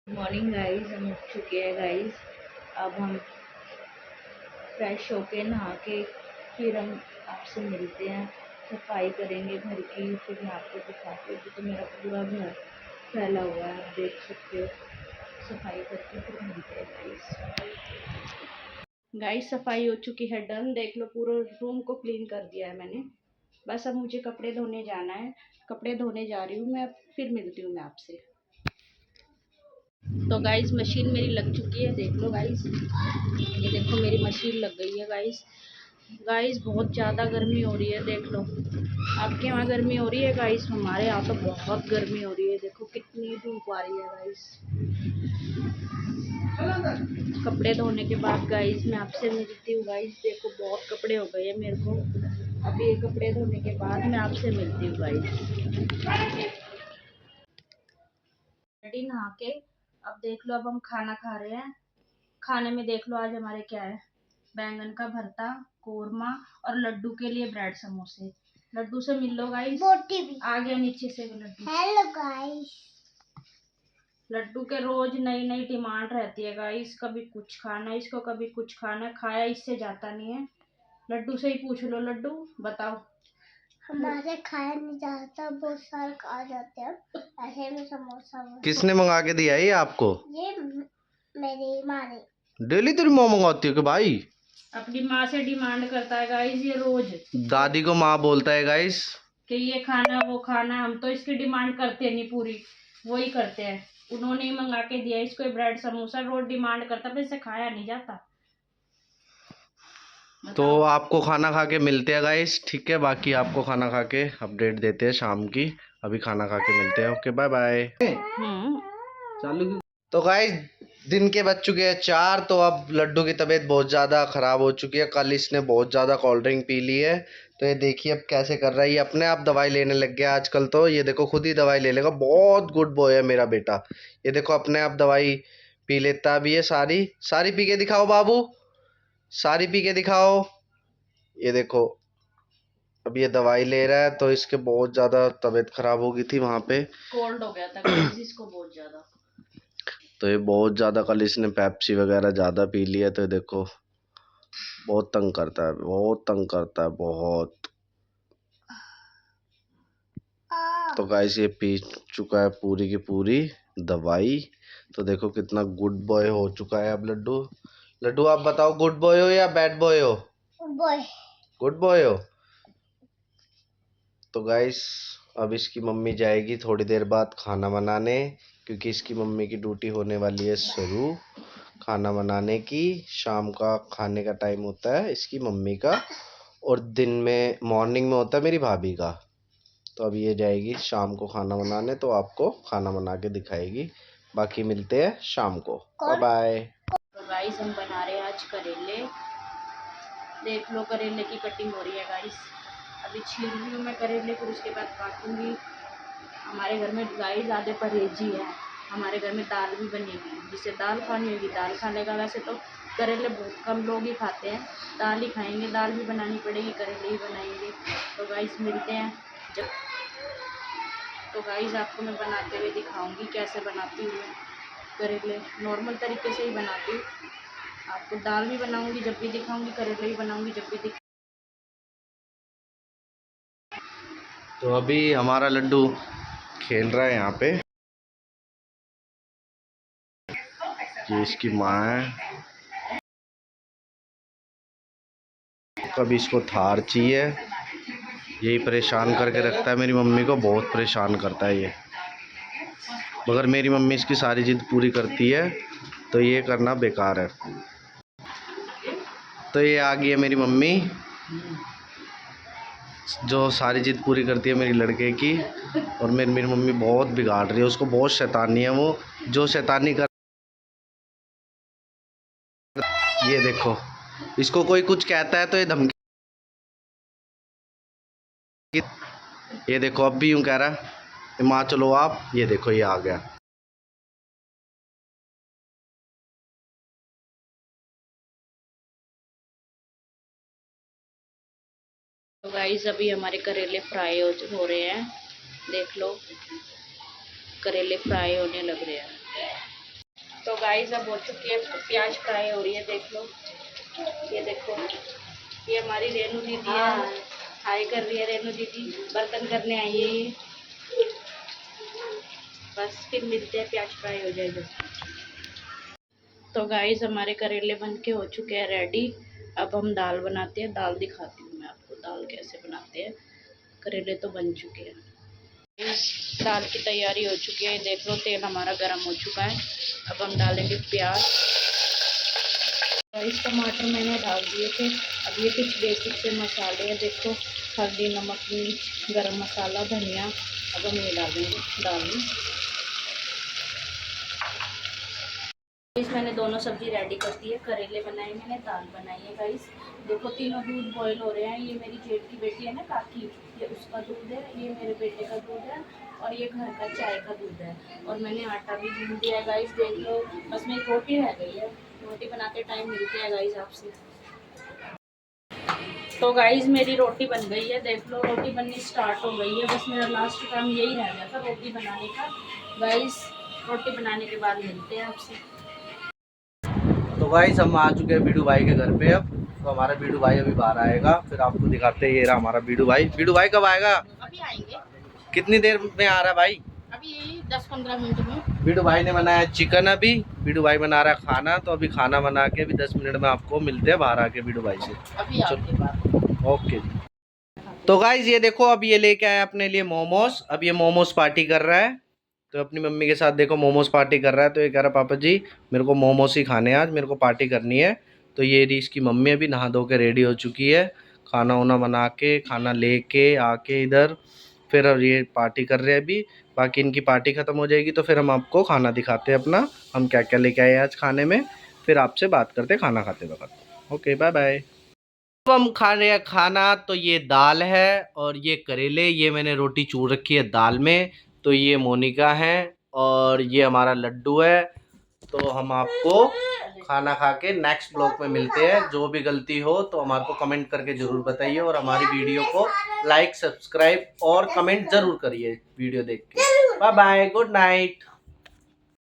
Morning guys, हम उठ चुके हैं गाइस। अब हम फ्रेश होके नहा के फिर हम आपसे मिलते हैं। सफाई करेंगे घर की, फिर मैं आपको दिखाती हूँ। तो मेरा पूरा घर फैला हुआ है, आप देख सकते हो। सफाई करके फिर मिलते हैं गाइस। गाइस सफाई हो चुकी है डन, देख लो पूरा रूम को क्लीन कर दिया है मैंने। बस अब मुझे कपड़े धोने जाना है, कपड़े धोने जा रही हूँ मैं। फिर मिलती हूँ मैं आपसे। तो गाइस मशीन मेरी लग चुकी है, देख लो गाइस। ये देखो मेरी मशीन लग गई है गाइस। गाइस बहुत ज़्यादा गर्मी हो रही है, देख लो। आपके यहाँ गर्मी हो रही है गाइस? हमारे यहाँ तो बहुत गर्मी हो रही है, देखो कितनी धूप आ रही है गाइस। कपड़े धोने के बाद गाइस मैं आपसे मिलती हूँ गाइस। देखो बहुत कपड़े हो गए हैं मेरे को। अब ये कपड़े धोने के बाद मैं आपसे मिलती हूँ गाइस। रेडी नहा के। अब देख लो, अब हम खाना खा रहे हैं। खाने में देख लो आज हमारे क्या है। बैंगन का भरता, कोरमा और लड्डू के लिए ब्रेड समोसे। लड्डू से मिल लो गाइस। आ गया नीचे से लड्डू। Hello guys. लड्डू के रोज नई नई डिमांड रहती है गाइस, कभी कुछ खाना है इसको, कभी कुछ खाना है। खाया इससे जाता नहीं है। लड्डू से ही पूछ लो। लड्डू बताओो। हमारे खाया नहीं जाता, बहुत सारे खा जाते हैं। ऐसे में समोसा किसने मंगा के दिया ये आपको? ये मेरी माँ ने। डेली तेरी माँ मंगाती है कि भाई? अपनी माँ से डिमांड करता है गाइस ये रोज। दादी को माँ बोलता है गाइस कि ये खाना वो खाना। हम तो इसकी डिमांड करते नहीं पूरी, वही करते हैं। उन्होंने ही मंगा के दिया इसको ब्रेड समोसा। रोज डिमांड करता, फिर इसे खाया नहीं जाता। तो बताओ। आपको खाना खा के मिलते हैं गाइस, ठीक है? बाकी आपको खाना खा के अपडेट देते हैं शाम की। अभी खाना खा के मिलते हैं। Okay bye bye. चालू की। तो गाइस दिन के बज चुके हैं 4। तो अब लड्डू की तबीयत बहुत ज़्यादा ख़राब हो चुकी है। कल इसने बहुत ज़्यादा कोल्ड ड्रिंक पी ली है। तो ये देखिए अब कैसे कर रहा है। ये अपने आप दवाई लेने लग गया आजकल। तो ये देखो खुद ही दवाई ले लेगा। बहुत गुड बॉय है मेरा बेटा। ये देखो अपने आप दवाई पी लेता भी है। सारी सारी पी के दिखाओ बाबू, सारी पी के दिखाओ। ये देखो अब ये दवाई ले रहा है। तो इसके बहुत ज़्यादा तबीयत ख़राब हो गई थी वहाँ पे। कोल्ड हो गया था गाइस इसको बहुत ज्यादा। तो ये बहुत ज़्यादा कल इसने पेप्सी वगैरह ज़्यादा पी लिया। तो ये देखो बहुत तंग करता है, बहुत तंग करता है, बहुत। तो गाइस ये पी चुका है पूरी की पूरी दवाई। तो देखो कितना गुड बॉय हो चुका है अब लड्डू। लड्डू आप बताओ गुड बॉय हो या बैड बॉय हो? बॉय। गुड बॉय हो। तो गाइस अब इसकी मम्मी जाएगी थोड़ी देर बाद खाना बनाने, क्योंकि इसकी मम्मी की ड्यूटी होने वाली है शुरू खाना बनाने की। शाम का खाने का टाइम होता है इसकी मम्मी का, और दिन में मॉर्निंग में होता है मेरी भाभी का। तो अब ये जाएगी शाम को खाना बनाने, तो आपको खाना बना के दिखाएगी। बाकी मिलते हैं शाम को। Bye bye. तो गाइस हम बना रहे हैं आज करेले। देख लो करेले की कटिंग हो रही है गाइस। अभी छील रही हूँ मैं करेले, फिर उसके बाद काटूंगी। हमारे घर में गाय ज़्यादा परहेजी है। हमारे घर में दाल भी बनेगी, जिसे दाल खानी होगी दाल खा लेगा। वैसे तो करेले बहुत कम लोग ही खाते हैं, दाल ही खाएंगे। दाल भी बनानी पड़ेगी, करेले ही बनाएंगे। तो गाइस मिलते हैं जब। तो गाइस आपको मैं बनाते हुए दिखाऊंगी कैसे बनाती हूँ मैं करेले। नॉर्मल तरीके से ही बनाती हूँ। आपको दाल भी बनाऊंगी जब भी दिखाऊंगी, करेले भी बनाऊंगी जब भी तो अभी हमारा लड्डू खेल रहा है यहाँ पे। ये इसकी माँ है। कभी इसको थार चाहिए, यही परेशान करके रखता है। मेरी मम्मी को बहुत परेशान करता है ये, मगर मेरी मम्मी इसकी सारी जिद पूरी करती है, तो ये करना बेकार है। तो ये आ गई है मेरी मम्मी, जो सारी जिद पूरी करती है मेरी लड़के की। और मेरी मम्मी बहुत बिगाड़ रही है उसको, बहुत शैतानी है वो, जो शैतानी कर। ये देखो इसको कोई कुछ कहता है तो ये धमकी। ये देखो अब भी यूं कह रहा है माँ चलो आप। ये देखो ये आ गया। तो गाइस अभी हमारे करेले फ्राई हो रहे हैं। देख लो करेले फ्राई होने लग रहे हैं। गाइस अब हो चुकी है, प्याज फ्राई हो रही है, देख लो। ये देखो, ये हमारी रेनू दीदी है, हाय कर रही है रेनू दीदी, बर्तन करने आई है ये। बस फिर मिलते हैं, प्याज फ्राई हो जाए जब। तो गाइस हमारे करेले बन के हो चुके हैं रेडी। अब हम दाल बनाते हैं, दाल दिखाती हूँ मैं आपको दाल कैसे बनाते हैं। करेले तो बन चुके हैं, दाल की तैयारी हो चुकी है, देख लो तेल हमारा गर्म हो चुका है। अब हम डालेंगे प्याज, इस टमाटर मैंने डाल दिए थे। अब ये कुछ बेसिक से मसाले हैं, देखो हल्दी, नमक, मिर्च, गरम मसाला, धनिया। अब हम ये डालेंगे दाल में। गाइस मैंने दोनों सब्जी रेडी कर दी है, करेले बनाए मैंने, दाल बनाई है। गाइस देखो तीनों दूध बॉईल हो रहे हैं। ये मेरी जेठ की बेटी है ना काकी, ये उसका दूध है, ये मेरे बेटे का दूध है, और ये घर का चाय का दूध है। और मैंने आटा भी गूंद दिया है गाइस, देख लो। बस में एक रोटी रह गई है, रोटी बनाते टाइम मिलती है गाइस आपसे। तो गाइस मेरी रोटी बन गई है, देख लो रोटी बननी स्टार्ट हो गई है। बस मेरा लास्ट काम यही रह गया था, रोटी बनाने का। गाइस रोटी बनाने के बाद मिलते हैं आपसे। तो गाइस हम आ चुके हैं बीडू भाई के घर पे। अब तो हमारा बीडू भाई अभी बाहर आएगा, फिर आपको दिखाते हैं। ये रहा हमारा बीडू भाई। बीडू भाई कब आएगा? अभी आएंगे। कितनी देर में आ रहा है भाई? अभी 10-15 मिनट में। बीडू भाई ने बनाया चिकन, अभी बीडू भाई बना रहा है खाना। तो अभी खाना बना के अभी 10 मिनट में आपको मिलते हैं बाहर आके बीडू भाई से। अभी आपके पास। ओके जी। तो गाइस ये देखो, अब ये लेके आया अपने लिए मोमोज। अब ये मोमोज पार्टी कर रहा है, तो अपनी मम्मी के साथ देखो मोमोज पार्टी कर रहा है। तो ये कह रहा पापा जी मेरे को मोमोज ही खाने हैं आज, मेरे को पार्टी करनी है। तो ये रही इसकी मम्मी, अभी नहा धो के रेडी हो चुकी है, खाना वाना बना के, खाना लेके आके इधर। फिर अब ये पार्टी कर रहे हैं अभी। बाकी इनकी पार्टी ख़त्म हो जाएगी तो फिर हम आपको खाना दिखाते हैं अपना, हम क्या क्या लेके आए आज खाने में। फिर आपसे बात करते खाना खाते वक्त। Okay bye bye. अब हम खा रहे हैं खाना। तो ये दाल है और ये करेले, ये मैंने रोटी चूर रखी है दाल में। तो ये मोनिका है और ये हमारा लड्डू है। तो हम आपको खाना खा के नेक्स्ट ब्लॉग में मिलते हैं। जो भी गलती हो तो हमारे को कमेंट करके ज़रूर बताइए, और हमारी वीडियो को लाइक, सब्सक्राइब और कमेंट ज़रूर करिए वीडियो देख के। Bye bye, good night.